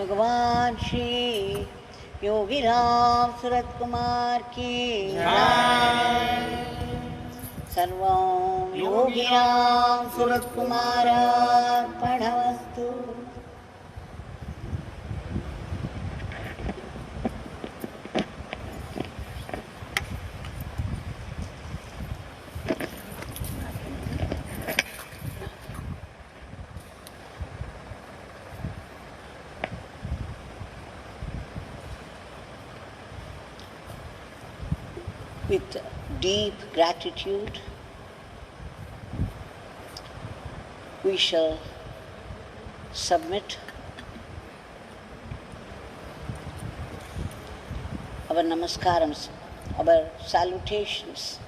भगवान श्री योगी रामसूरतकुमार की सर्वं योगी रामसूरतकुमारार्पणमस्तु। With deep gratitude, we shall submit our namaskarams, our salutations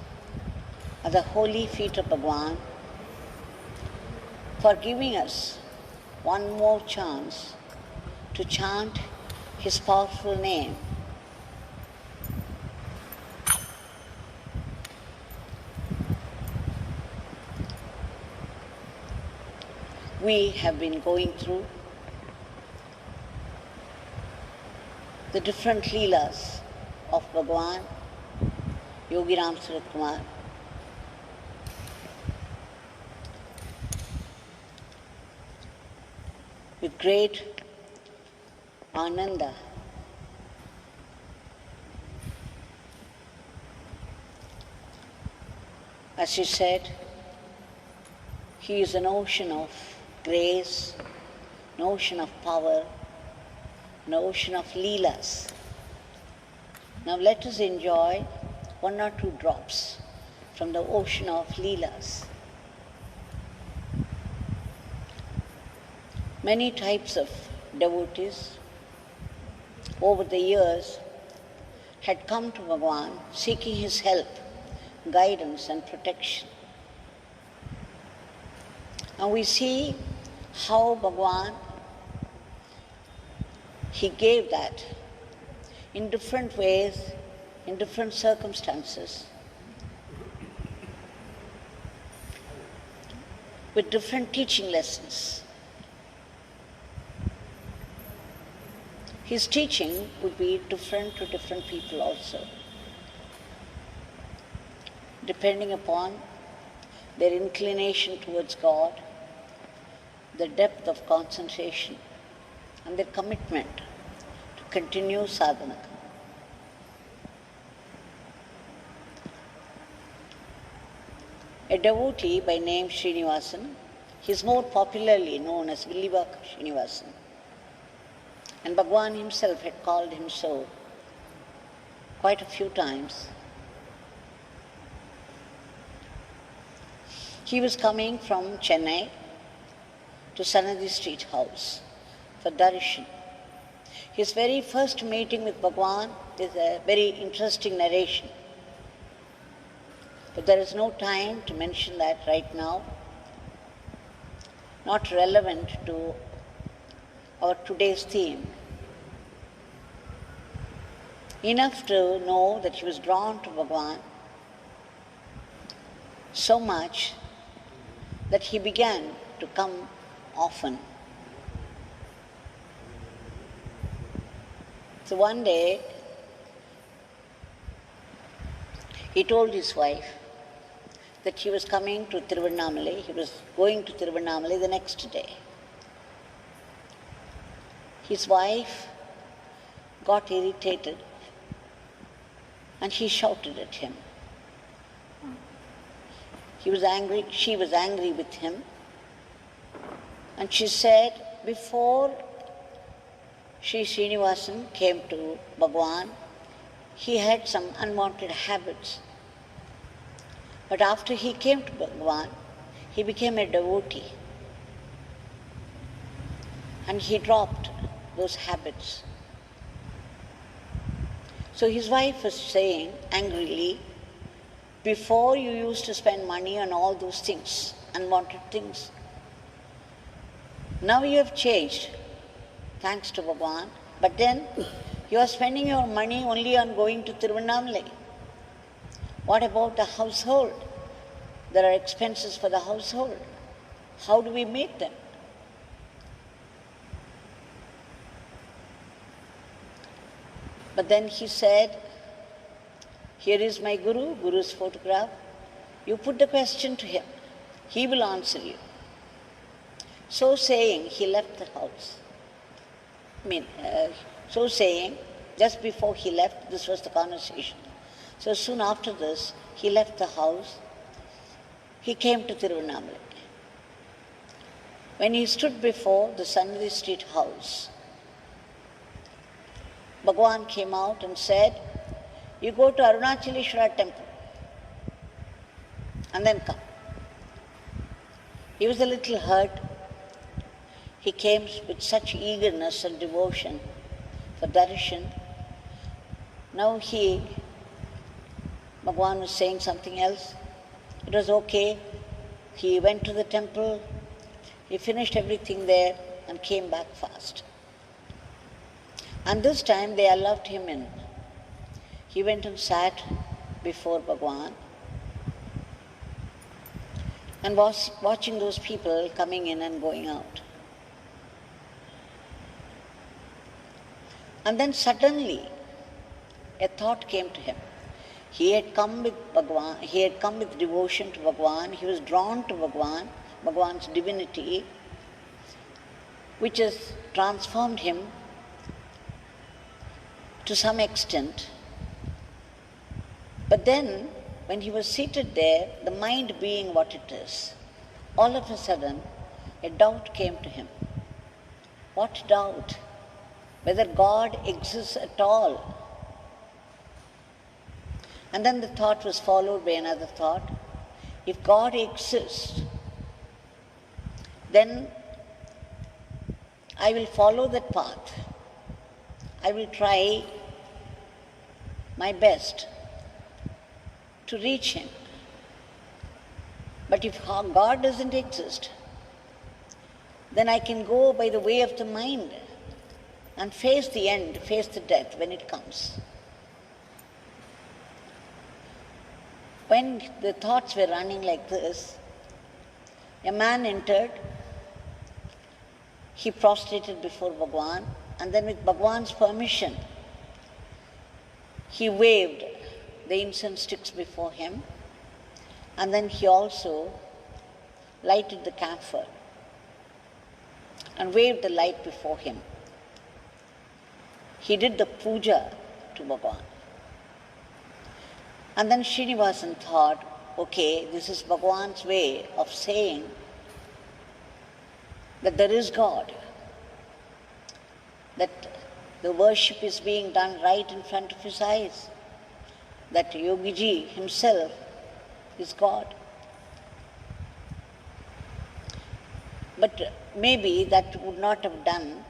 at the holy feet of Bhagwan for giving us one more chance to chant his powerful name. We have been going through the different leelas of Bhagwan Yogi Ramsuratkumar. With great ananda. As he said, he is an ocean of grace, an ocean of power, an ocean of leelas. Now let us enjoy one or two drops from the ocean of leelas. Many types of devotees over the years had come to Bhagwan seeking his help, guidance and protection. And we see how Bhagwan, he gave that in different ways, in different circumstances, with different teaching lessons. His teaching would be different to different people also, depending upon their inclination towards God, the depth of concentration, and their commitment to continue sadhana. A devotee by name Srinivasan, he is more popularly known as Villivaka Srinivasan, and Bhagwan himself had called him so quite a few times. He was coming from Chennai to Sanadi Street House for darshan. His very first meeting with Bhagwan is a very interesting narration. But there is no time to mention that right now, not relevant to our today's theme. Enough to know that he was drawn to Bhagwan so much that he began to come often. So one day, he told his wife that he was coming to Thiruvanamalai, he was going to Thiruvanamalai the next day. His wife got irritated and she shouted at him. He was angry, she was angry with him, and she said before Sri Srinivasan came to Bhagwan, he had some unwanted habits. But after he came to Bhagwan, he became a devotee and he dropped those habits. So his wife was saying angrily, before you used to spend money on all those things, unwanted things. Now you have changed, thanks to Bhagwan, but then you are spending your money only on going to Thiruvanamalai. What about the household? There are expenses for the household. How do we meet them? But then he said, here is my Guru, Guru's photograph. You put the question to him. He will answer you. So saying, he left the house. So saying, just before he left, this was the conversation. So soon after this, he left the house. He came to Thiruvanamalai. When he stood before the Sannidhi Street house, Bhagwan came out and said, you go to Arunachaleshwara temple and then come. He was a little hurt. He came with such eagerness and devotion for darshan. Now Bhagwan was saying something else. It was okay. He went to the temple, he finished everything there and came back fast. And this time they allowed him in. He went and sat before Bhagwan and was watching those people coming in and going out. And then suddenly a thought came to him. He had come with Bhagwan, he had come with devotion to Bhagwan, he was drawn to Bhagwan, Bhagwan's divinity, which has transformed him to some extent. But then, when he was seated there, the mind being what it is, all of a sudden, a doubt came to him. What doubt? Whether God exists at all. And then the thought was followed by another thought. If God exists, then I will follow that path. I will try my best to reach Him. But if God doesn't exist, then I can go by the way of the mind and face the end, face the death when it comes. When the thoughts were running like this, a man entered. He prostrated before Bhagwan, and then with Bhagwan's permission, he waved the incense sticks before him, and then he also lighted the camphor and waved the light before him. He did the puja to Bhagwan. And then Srinivasan thought, okay, this is Bhagwan's way of saying that there is God, that the worship is being done right in front of his eyes, that Yogiji himself is God. But maybe that would not have done.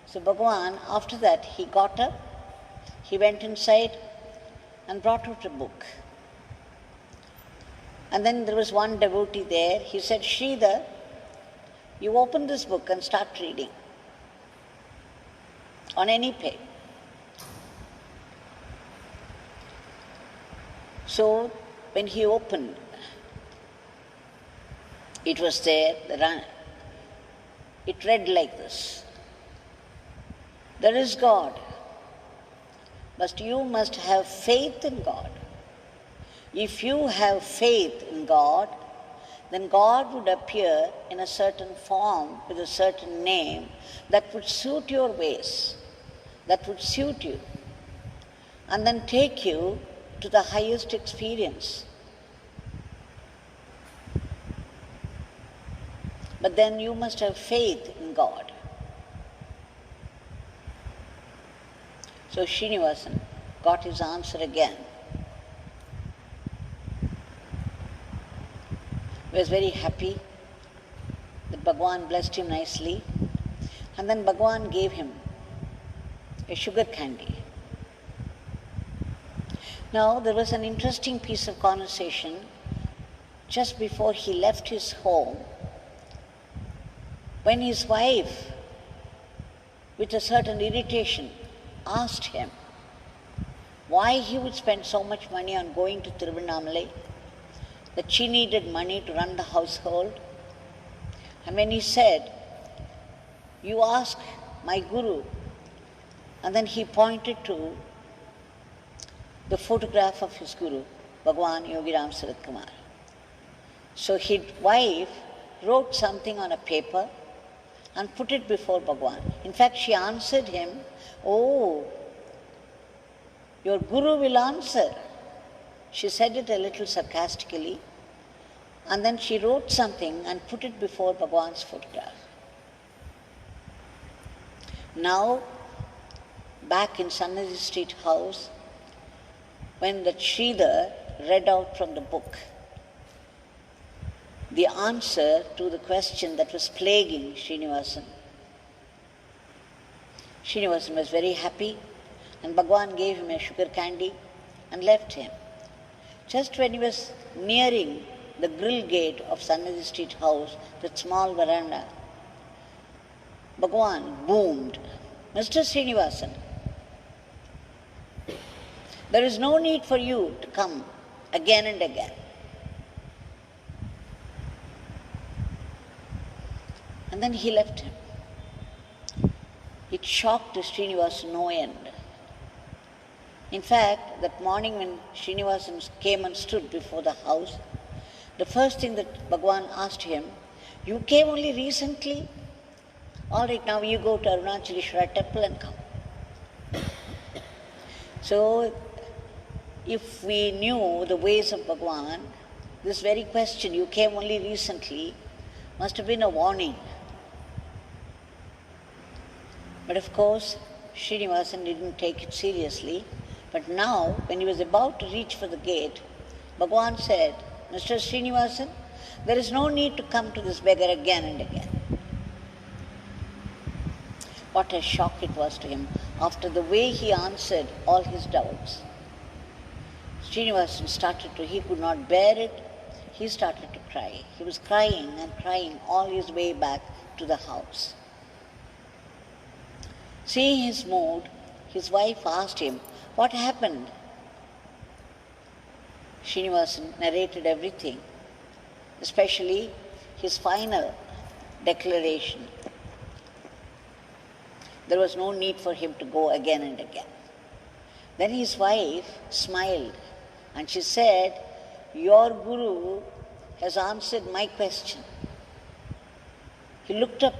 So Bhagwan, after that, he got up, he went inside and brought out a book. And then there was one devotee there. He said, Sridhar, you open this book and start reading on any page. So when he opened, it was there, it read like this. There is God, but you must have faith in God. If you have faith in God, then God would appear in a certain form with a certain name that would suit your ways, that would suit you, and then take you to the highest experience. But then you must have faith in God. So Srinivasan got his answer again. He was very happy that Bhagwan blessed him nicely. And then Bhagwan gave him a sugar candy. Now there was an interesting piece of conversation just before he left his home, when his wife, with a certain irritation, asked him why he would spend so much money on going to Thiruvanamalai, that she needed money to run the household. And when he said, you ask my Guru, and then he pointed to the photograph of his guru, Bhagwan Yogi Ramsuratkumar. So his wife wrote something on a paper and put it before Bhagwan. In fact, she answered him, "Oh, your guru will answer." She said it a little sarcastically, and then she wrote something and put it before Bhagwan's photograph. Now, back in Sannadhi Street house, when the Sridhar read out from the book the answer to the question that was plaguing Srinivasan, Srinivasan was very happy, and Bhagwan gave him a sugar candy and left him. Just when he was nearing the grill gate of Sannadhi Street house, that small veranda, Bhagwan boomed, "Mr. Srinivasan, there is no need for you to come again and again." And then he left him. It shocked Srinivasan no end. In fact, that morning when Srinivasan came and stood before the house, the first thing that Bhagwan asked him, "You came only recently? All right, now you go to Arunachaleshwara temple and come." So, if we knew the ways of Bhagwan, this very question, "You came only recently," must have been a warning. But of course, Srinivasan didn't take it seriously. But now, when he was about to reach for the gate, Bhagwan said, "Mr. Srinivasan, there is no need to come to this beggar again and again." What a shock it was to him after the way he answered all his doubts. Srinivasan he could not bear it. He started to cry. He was crying and crying all his way back to the house. Seeing his mood, his wife asked him, "What happened?" Srinivasan narrated everything, especially his final declaration. There was no need for him to go again and again. Then his wife smiled and she said, "Your guru has answered my question." He looked up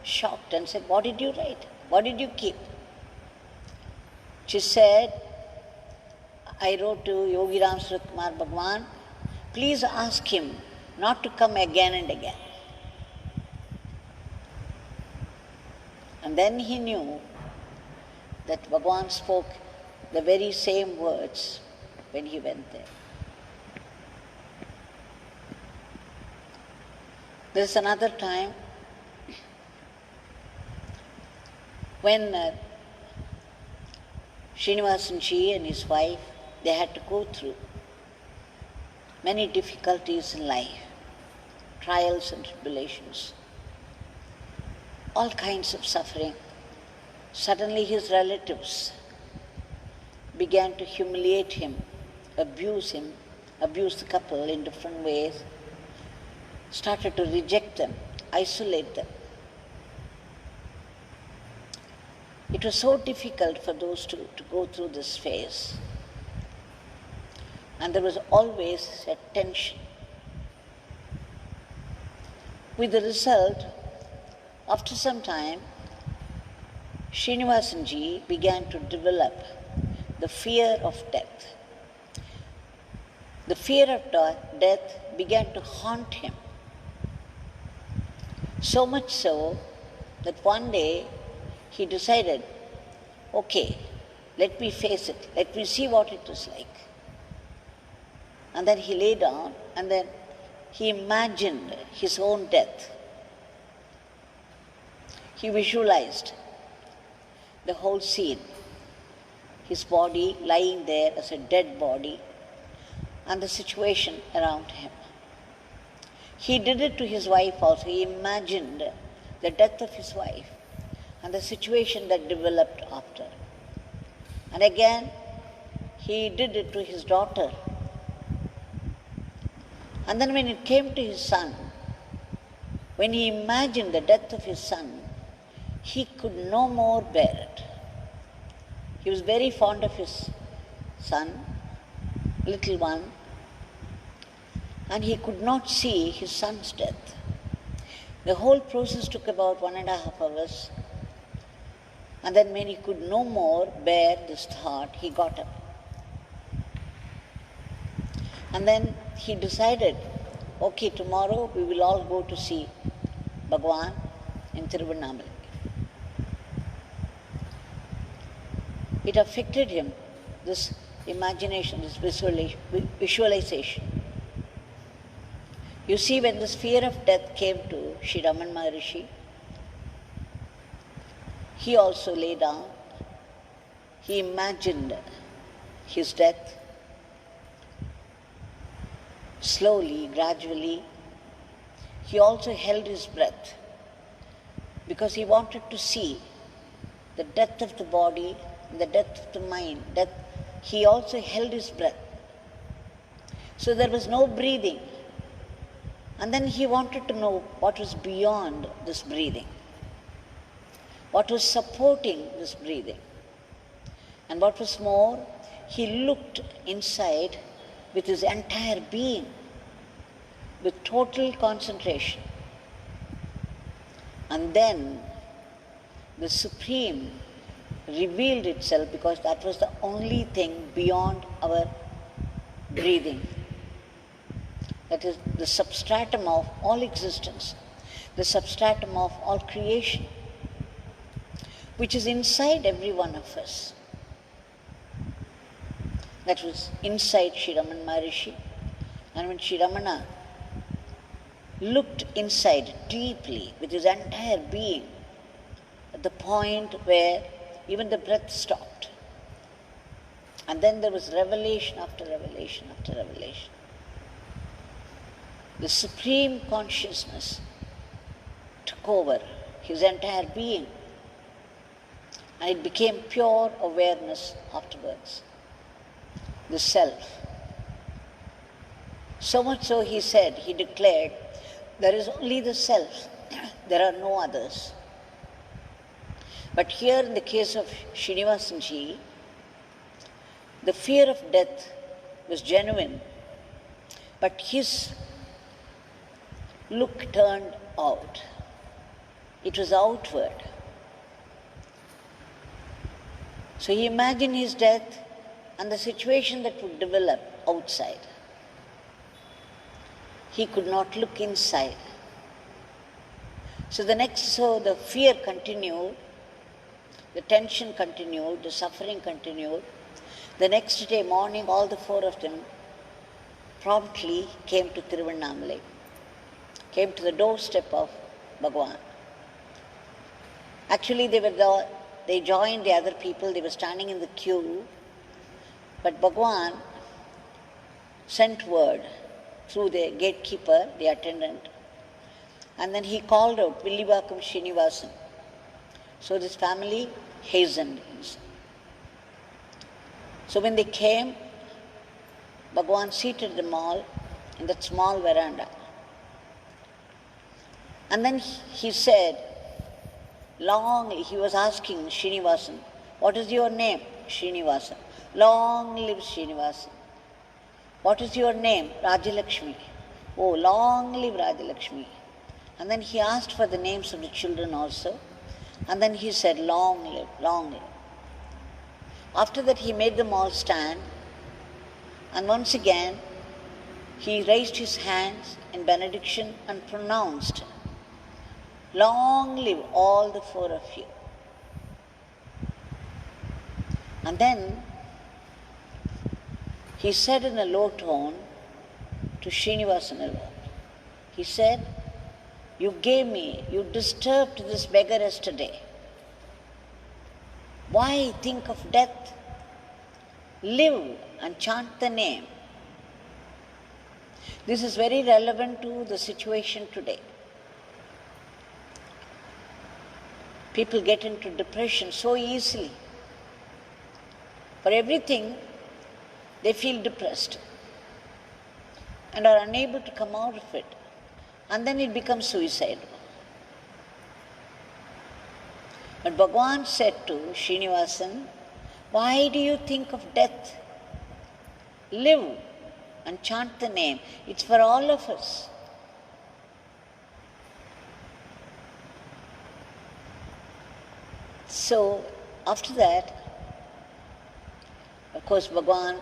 shocked and said, "What did you write? What did you keep?" She said, "I wrote to Yogi Ramsuratkumar Bhagwan, please ask him not to come again and again." And then he knew that Bhagwan spoke the very same words when he went there. There is another time when Srinivasan ji and his wife, they had to go through many difficulties in life, trials and tribulations, all kinds of suffering. Suddenly his relatives began to humiliate him, abuse the couple in different ways, started to reject them, isolate them. It was so difficult for those two to go through this phase. And there was always a tension. With the result, after some time, Srinivasan ji began to develop the fear of death. The fear of death began to haunt him. So much so that one day he decided, okay, let me face it, let me see what it is like. And then he lay down and then he imagined his own death. He visualized the whole scene, his body lying there as a dead body and the situation around him. He did it to his wife also. He imagined the death of his wife and the situation that developed after. And again, he did it to his daughter. And then when it came to his son, when he imagined the death of his son, he could no more bear it. He was very fond of his son, little one, and he could not see his son's death. The whole process took about 1.5 hours, and then when he could no more bear this thought, he got up. And then he decided, okay, tomorrow we will all go to see Bhagwan in Thiruvanamalai. It affected him, this imagination, this visualization. You see, when this fear of death came to Sri Raman Maharishi, he also lay down. He imagined his death. Slowly, gradually, he also held his breath because he wanted to see the death of the body and the death of the mind. He also held his breath. So there was no breathing. And then he wanted to know what was beyond this breathing, what was supporting this breathing. And what was more, he looked inside with his entire being, with total concentration. And then the Supreme revealed itself, because that was the only thing beyond our breathing. That is the substratum of all existence, the substratum of all creation, which is inside every one of us. That was inside Sri Raman Maharishi. And when Sri Ramana looked inside deeply with his entire being, at the point where even the breath stopped, and then there was revelation after revelation after revelation. The Supreme Consciousness took over his entire being, and it became pure awareness afterwards, the Self. So much so, he said, he declared, there is only the Self, there are no others. But here in the case of Srinivasanji, the fear of death was genuine, but his look turned out. It was outward. So he imagined his death and the situation that would develop outside. He could not look inside. So the fear continued, the tension continued, the suffering continued. The next day morning, all the four of them promptly came to Thiruvanamalai, came to the doorstep of Bhagwan. Actually, they joined the other people, they were standing in the queue, but Bhagwan sent word through the gatekeeper, the attendant, and then he called out, Villivakam Srinivasan. So this family hastened. So when they came, Bhagwan seated them all in that small veranda. And then he said, he was asking Srinivasan, what is your name? Srinivasan. Long live Srinivasan. What is your name? Rajalakshmi. Oh, long live Rajalakshmi. And then he asked for the names of the children also. And then he said, long live, long live. After that, he made them all stand. And once again, he raised his hands in benediction and pronounced, long live all the four of you. And then he said in a low tone to Srinivasan alone, he said, you disturbed this beggar yesterday. Why think of death? Live and chant the name. This is very relevant to the situation today. People get into depression so easily. For everything, they feel depressed and are unable to come out of it. And then it becomes suicidal. But Bhagwan said to Srinivasan, why do you think of death? live and chant the name. It's for all of us. So after that, of course, Bhagwan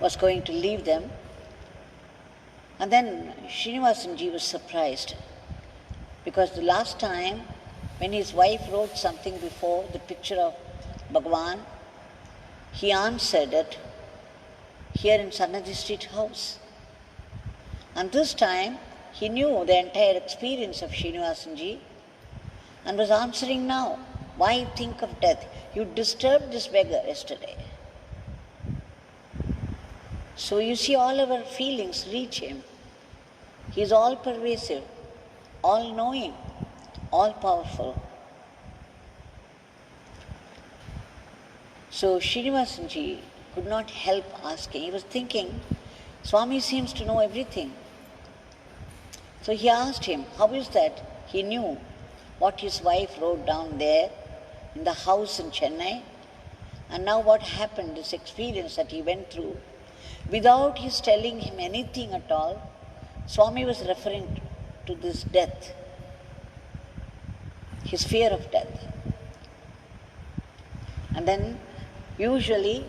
was going to leave them. And then Srinivasanji was surprised, because the last time when his wife wrote something before the picture of Bhagwan, he answered it here in Sannadhi Street house. And this time he knew the entire experience of Srinivasanji and was answering now. Why think of death? You disturbed this beggar yesterday. So you see, all our feelings reach him. He is all pervasive, all knowing, all powerful. So Srinivasanji could not help asking. He was thinking, Swami seems to know everything. So he asked him, how is that he knew what his wife wrote down there in the house in Chennai, and now what happened, this experience that he went through, without his telling him anything at all. Swami was referring to this death, his fear of death. And then usually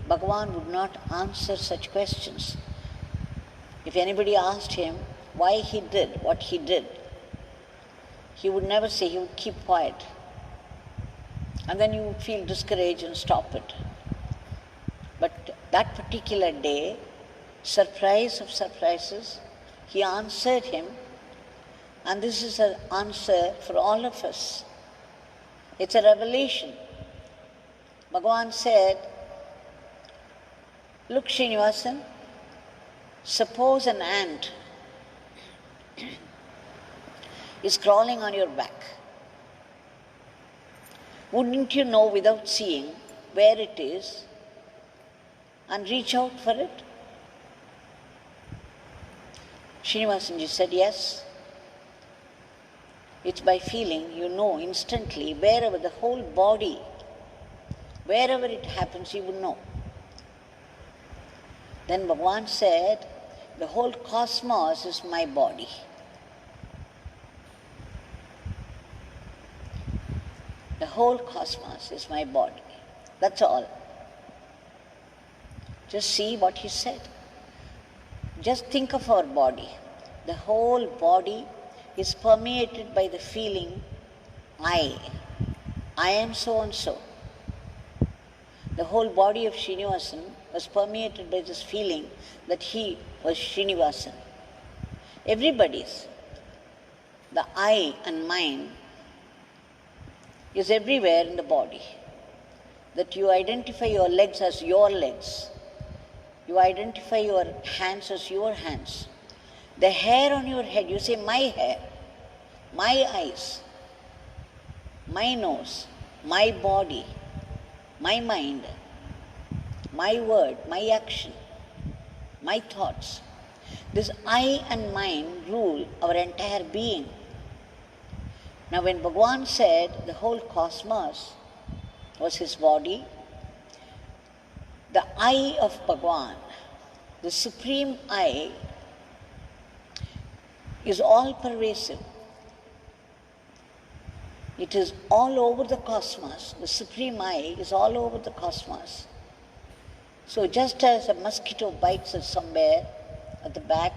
Bhagavan would not answer such questions. If anybody asked him why he did what he did, he would never say, he would keep quiet. And then you would feel discouraged and stop it. But that particular day, surprise of surprises, he answered him, and this is an answer for all of us. It's a revelation. Bhagavan said, look, Srinivasan, suppose an ant is crawling on your back. Wouldn't you know without seeing where it is and reach out for it? Srinivasanji said, yes. It's by feeling, you know instantly, wherever the whole body, wherever it happens, you will know. Then Bhagavan said, the whole cosmos is my body. The whole cosmos is my body. That's all. Just see what he said. Just think of our body. The whole body is permeated by the feeling, I am so and so. The whole body of Srinivasan was permeated by this feeling that he was Srinivasan. Everybody's, the I and mine, is everywhere in the body. That you identify your legs as your legs. You identify your hands as your hands. The hair on your head, you say my hair, my eyes, my nose, my body, my mind, my word, my action, my thoughts. This I and mine rule our entire being. Now when Bhagwan said the whole cosmos was his body, the I of Bhagwan, the supreme I, is all pervasive. It is all over the cosmos. The supreme I is all over the cosmos. So just as a mosquito bites us somewhere at the back,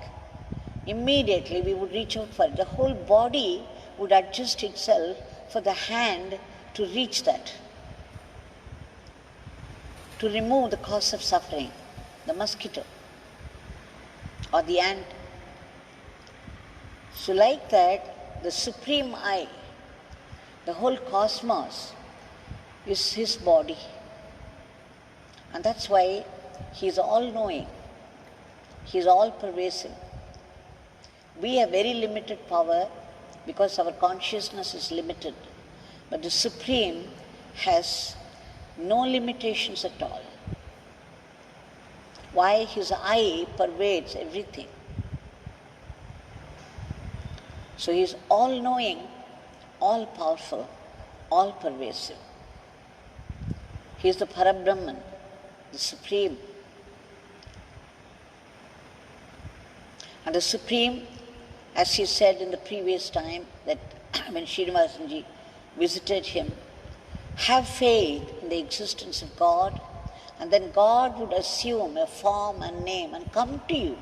immediately we would reach out for it. The whole body would adjust itself for the hand to reach that, to remove the cause of suffering, the mosquito or the ant. So like that, the supreme I, the whole cosmos, is his body. And that's why he is all-knowing. He is all-pervasive. We have very limited power because our consciousness is limited. But the Supreme has no limitations at all. Why? His I pervades everything. So he is all-knowing, all-powerful, all-pervasive. He is the Parabrahman, the Supreme. And the Supreme, as he said in the previous time, that when Srinivasanji visited him, have faith in the existence of God, and then God would assume a form and name and come to you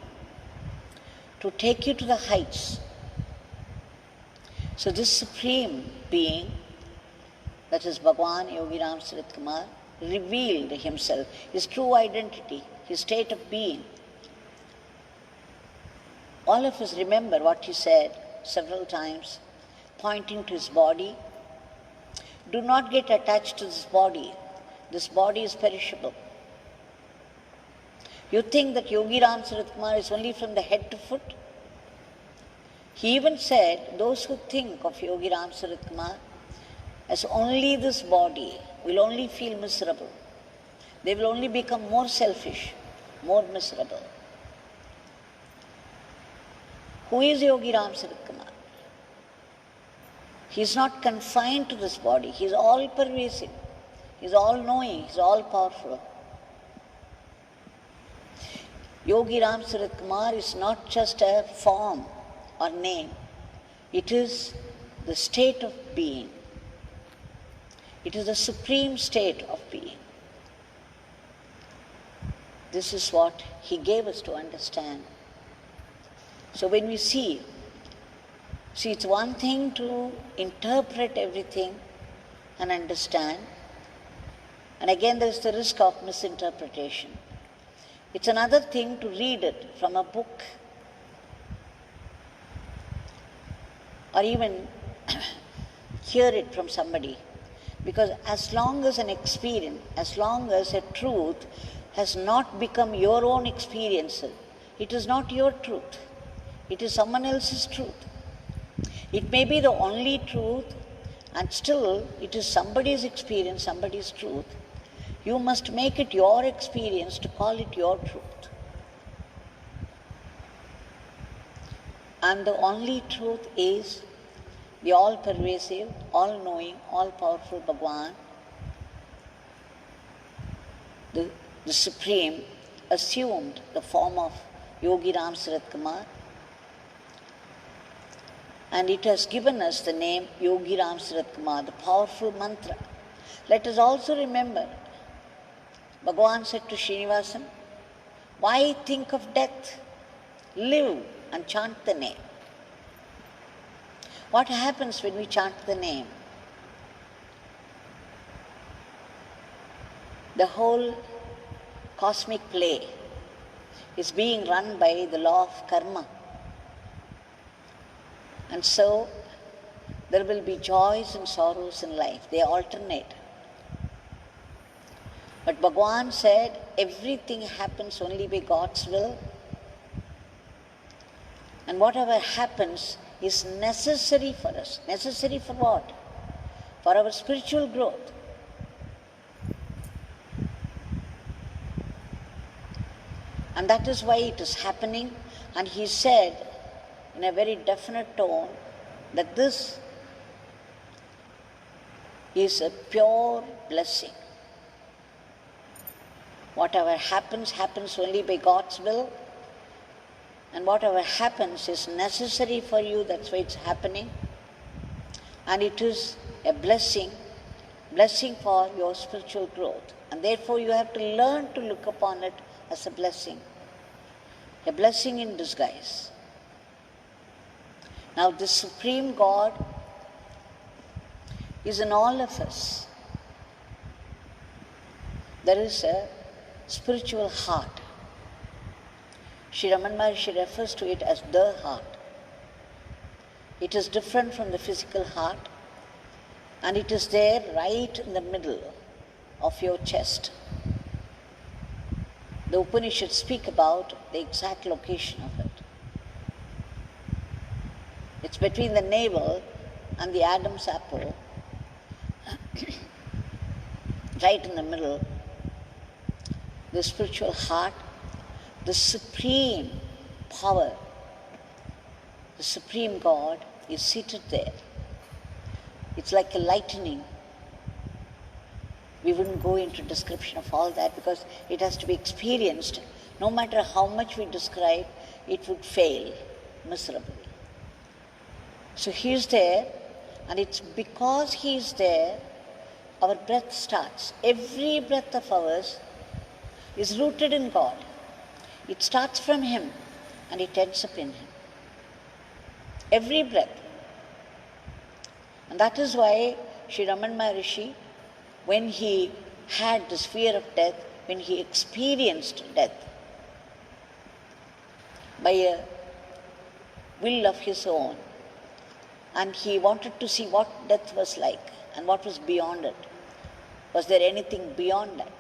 to take you to the heights. So this Supreme Being, that is Bhagwan Yogi Ramsuratkumar, revealed himself, his true identity, his state of being. All of us remember what he said several times, pointing to his body. Do not get attached to this body. This body is perishable. You think that Yogi Ramsuratkumar is only from the head to foot? He even said, those who think of Yogi Ramsuratkumar as only this body will only feel miserable. They will only become more selfish, more miserable. Who is Yogi Ramsuratkumar? He is not confined to this body. He is all-pervasive. He is all-knowing. He is all-powerful. Yogi Ramsuratkumar is not just a form or name. It is the state of being. It is the supreme state of being. This is what he gave us to understand. So when we see, it's one thing to interpret everything and understand, and again there is the risk of misinterpretation. It's another thing to read it from a book or even hear it from somebody. Because as long as an experience, as long as a truth has not become your own experience, it is not your truth. It is someone else's truth. It may be the only truth, and still it is somebody's experience, somebody's truth. You must make it your experience to call it your truth. And the only truth is the all-pervasive, all-knowing, all-powerful Bhagwan, the Supreme, assumed the form of Yogi Ramsuratkumar, and it has given us the name Yogi Ramsuratkumar, the powerful mantra. Let us also remember, Bhagwan said to Srinivasan, why think of death? Live and chant the name. What happens when we chant the name? The whole cosmic play is being run by the law of karma. And so there will be joys and sorrows in life. They alternate. But Bhagwan said everything happens only by God's will. And whatever happens is necessary for us. Necessary for what? For our spiritual growth. And that is why it is happening. And he said in a very definite tone that this is a pure blessing. Whatever happens, happens only by God's will. And whatever happens is necessary for you, that's why it's happening. And it is a blessing for your spiritual growth. And therefore you have to learn to look upon it as a blessing in disguise. Now this Supreme God is in all of us. There is a spiritual heart. Sri Ramana Maharshi refers to it as the heart. It is different from the physical heart, and it is there right in the middle of your chest. The Upanishads speak about the exact location of it. It's between the navel and the Adam's apple, right in the middle. The spiritual heart, the supreme power, the Supreme God is seated there. It's like a lightning. We wouldn't go into description of all that because it has to be experienced. No matter how much we describe, it would fail miserably. So he is there, and it's because he is there, our breath starts. Every breath of ours is rooted in God. It starts from him and it ends up in him. Every breath. And that is why Sri Raman Maharishi, when he had this fear of death, when he experienced death by a will of his own, and he wanted to see what death was like and what was beyond it. Was there anything beyond that?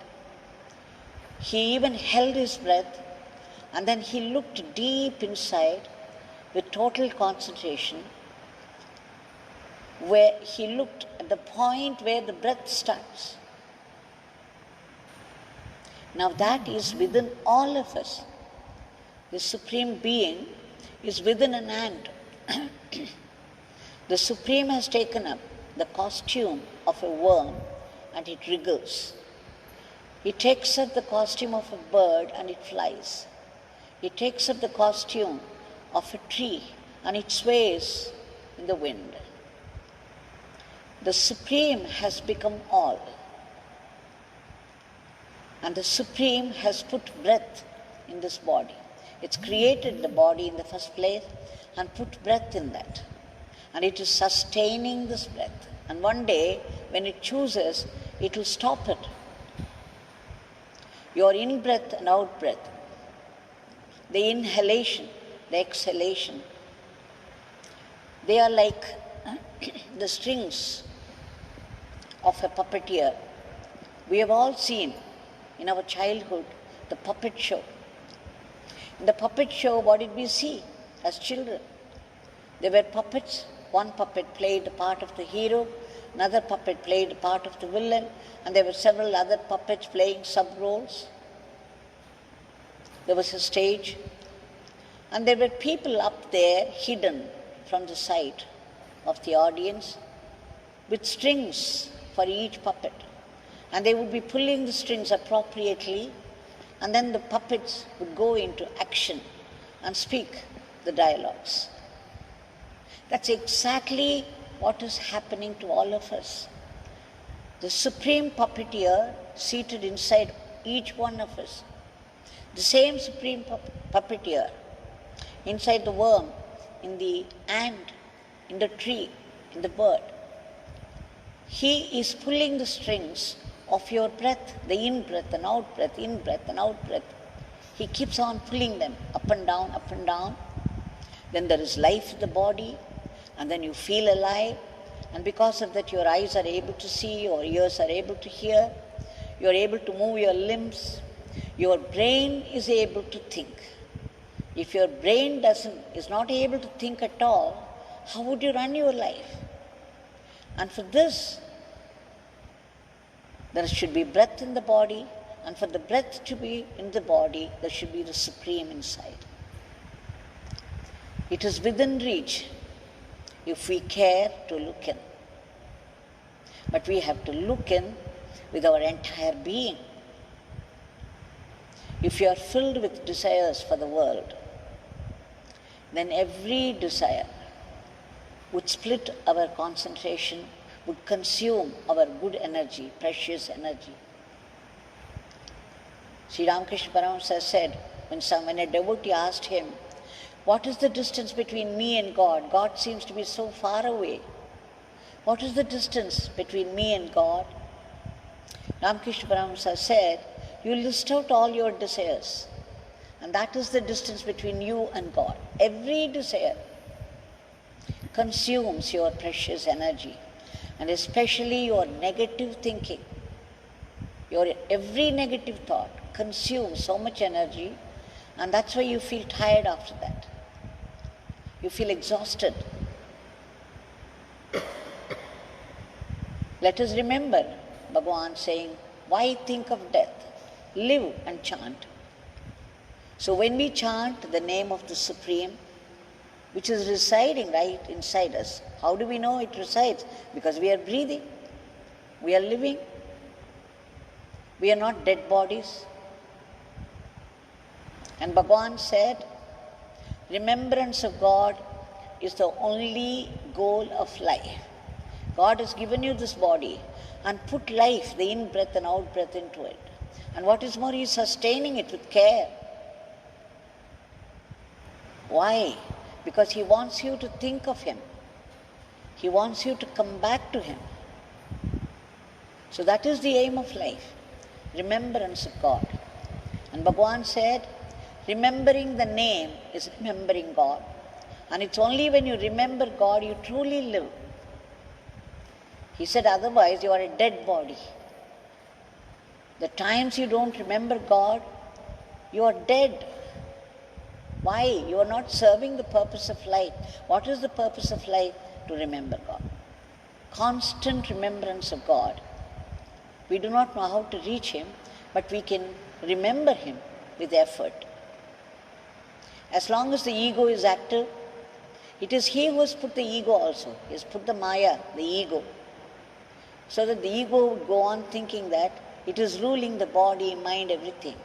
He even held his breath, and then he looked deep inside with total concentration, where he looked at the point where the breath starts. Now that is within all of us. The Supreme Being is within an ant. The Supreme has taken up the costume of a worm and it wriggles. It takes up the costume of a bird and it flies. It takes up the costume of a tree and it sways in the wind. The Supreme has become all. And the Supreme has put breath in this body. It's created the body in the first place and put breath in that. And it is sustaining this breath. And one day, when it chooses, it will stop it. Your in-breath and out-breath, the inhalation, the exhalation, they are like the strings of a puppeteer. We have all seen in our childhood the puppet show. In the puppet show, what did we see as children? There were puppets. One puppet played the part of the hero, another puppet played the part of the villain, and there were several other puppets playing sub-roles. There was a stage, and there were people up there hidden from the sight of the audience with strings for each puppet. And they would be pulling the strings appropriately, and then the puppets would go into action and speak the dialogues. That's exactly what is happening to all of us. The Supreme Puppeteer seated inside each one of us. The same Supreme Puppeteer inside the worm, in the ant, in the tree, in the bird. He is pulling the strings of your breath, the in-breath and out-breath, in-breath and out-breath. He keeps on pulling them up and down, up and down. Then there is life in the body, and then you feel alive, and because of that your eyes are able to see, your ears are able to hear, you are able to move your limbs, your brain is able to think. If your brain is not able to think at all, how would you run your life? And for this, there should be breath in the body, and for the breath to be in the body, there should be the Supreme inside. It is within reach if we care to look in. But we have to look in with our entire being. If you are filled with desires for the world, then every desire would split our concentration, would consume our good energy, precious energy. Sri Ramakrishna Paramahamsa said, when a devotee asked him, what is the distance between me and God? God seems to be so far away. What is the distance between me and God? Ramakrishna Paramahamsa said, you list out all your desires, and that is the distance between you and God. Every desire consumes your precious energy, and especially your negative thinking. Every negative thought consumes so much energy, and that's why you feel tired after that. You feel exhausted. Let us remember Bhagwan saying, why think of death? Live and chant. So when we chant the name of the Supreme, which is residing right inside us, how do we know it resides? Because we are breathing, we are living. We are not dead bodies. And Bhagwan said, remembrance of God is the only goal of life. God has given you this body and put life, the in-breath and out-breath into it. And what is more, He is sustaining it with care. Why? Because He wants you to think of Him. He wants you to come back to Him. So that is the aim of life, remembrance of God. And Bhagwan said, remembering the name is remembering God. And it's only when you remember God you truly live. He said, otherwise you are a dead body. The times you don't remember God, you are dead. Why? You are not serving the purpose of life. What is the purpose of life? To remember God. Constant remembrance of God. We do not know how to reach Him, but we can remember Him with effort. As long as the ego is active, it is He who has put the ego also. He has put the Maya, the ego, so that the ego would go on thinking that it is ruling the body, mind, everything.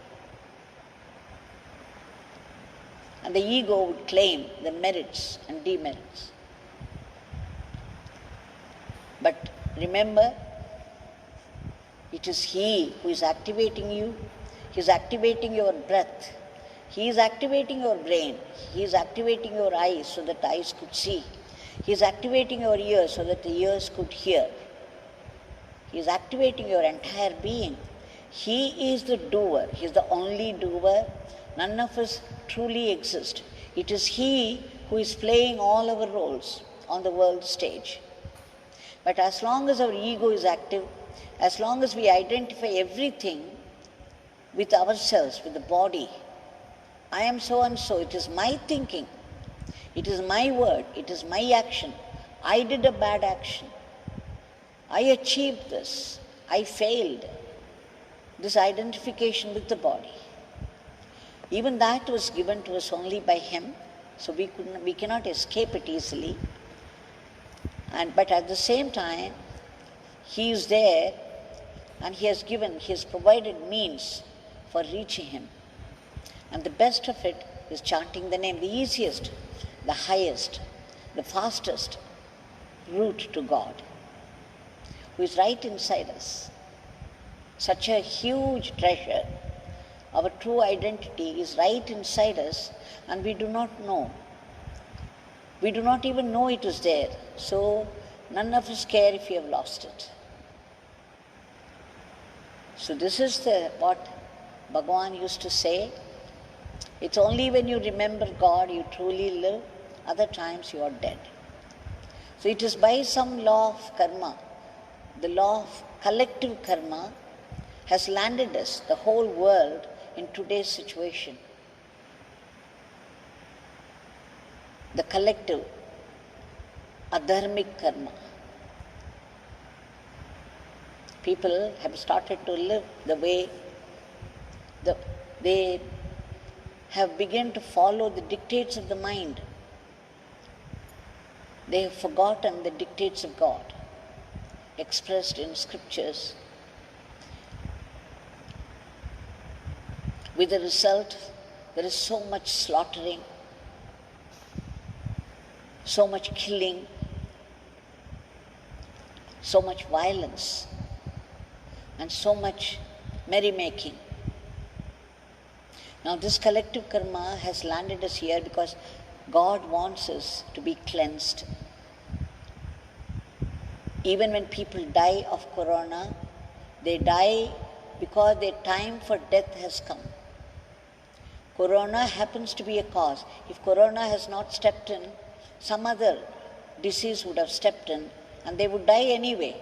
And the ego would claim the merits and demerits. But remember, it is He who is activating you. He is activating your breath. He is activating your brain. He is activating your eyes so that the eyes could see. He is activating your ears so that the ears could hear. He is activating your entire being. He is the doer. He is the only doer. None of us truly exist. It is He who is playing all our roles on the world stage. But as long as our ego is active, as long as we identify everything with ourselves, with the body, I am so and so, it is my thinking, it is my word, it is my action, I did a bad action, I achieved this, I failed. This identification with the body, even that was given to us only by Him, so we cannot escape it easily. But at the same time, He is there and He has provided means for reaching Him. And the best of it is chanting the name, the easiest, the highest, the fastest route to God, who is right inside us. Such a huge treasure. Our true identity is right inside us and we do not know. We do not even know it is there. So none of us care if we have lost it. So this is what Bhagwan used to say. It's only when you remember God you truly live. Other times you are dead. So it is by some law of karma, the law of collective karma, has landed us, the whole world, in today's situation. The collective adharmic karma. People have started to live the way they have begun to follow the dictates of the mind. They have forgotten the dictates of God expressed in scriptures. With the result, there is so much slaughtering, so much killing, so much violence, and so much merrymaking. Now this collective karma has landed us here because God wants us to be cleansed. Even when people die of corona, they die because their time for death has come. Corona happens to be a cause. If corona has not stepped in, some other disease would have stepped in and they would die anyway.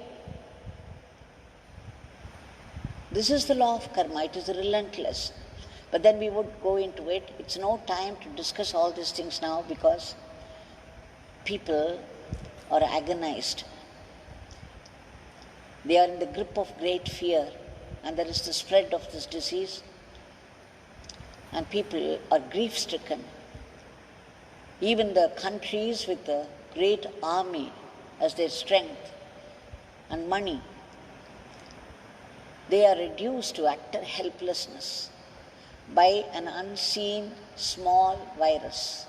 This is the law of karma. It is relentless. But then we would go into it. It's no time to discuss all these things now because people are agonized. They are in the grip of great fear and there is the spread of this disease. And people are grief-stricken. Even the countries with the great army as their strength and money they are reduced to utter helplessness by an unseen small virus.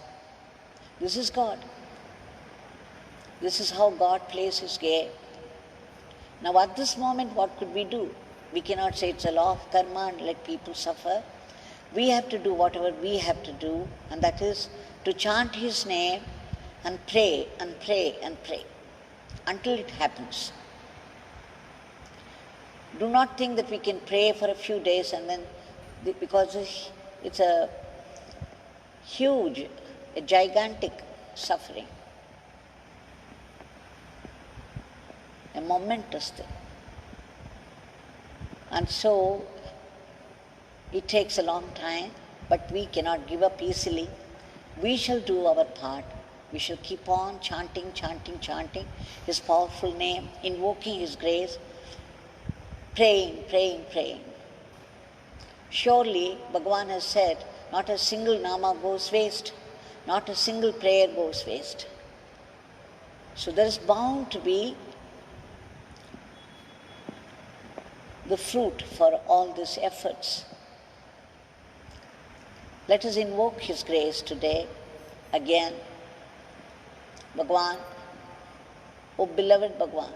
This is God. This is how God plays His game. Now at this moment, what could we do? We cannot say it's a law of karma and let people suffer. We have to do whatever we have to do, and that is to chant His name and pray and pray and pray until it happens. Do not think that we can pray for a few days and then, because it's a huge, a gigantic suffering, a momentous thing. And so it takes a long time, but we cannot give up easily. We shall do our part. We shall keep on chanting, chanting, chanting His powerful name, invoking His grace, praying, praying, praying. Surely, Bhagwan has said, not a single nama goes waste, not a single prayer goes waste. So there is bound to be the fruit for all these efforts. Let us invoke His grace today again. Bhagwan, O beloved Bhagwan,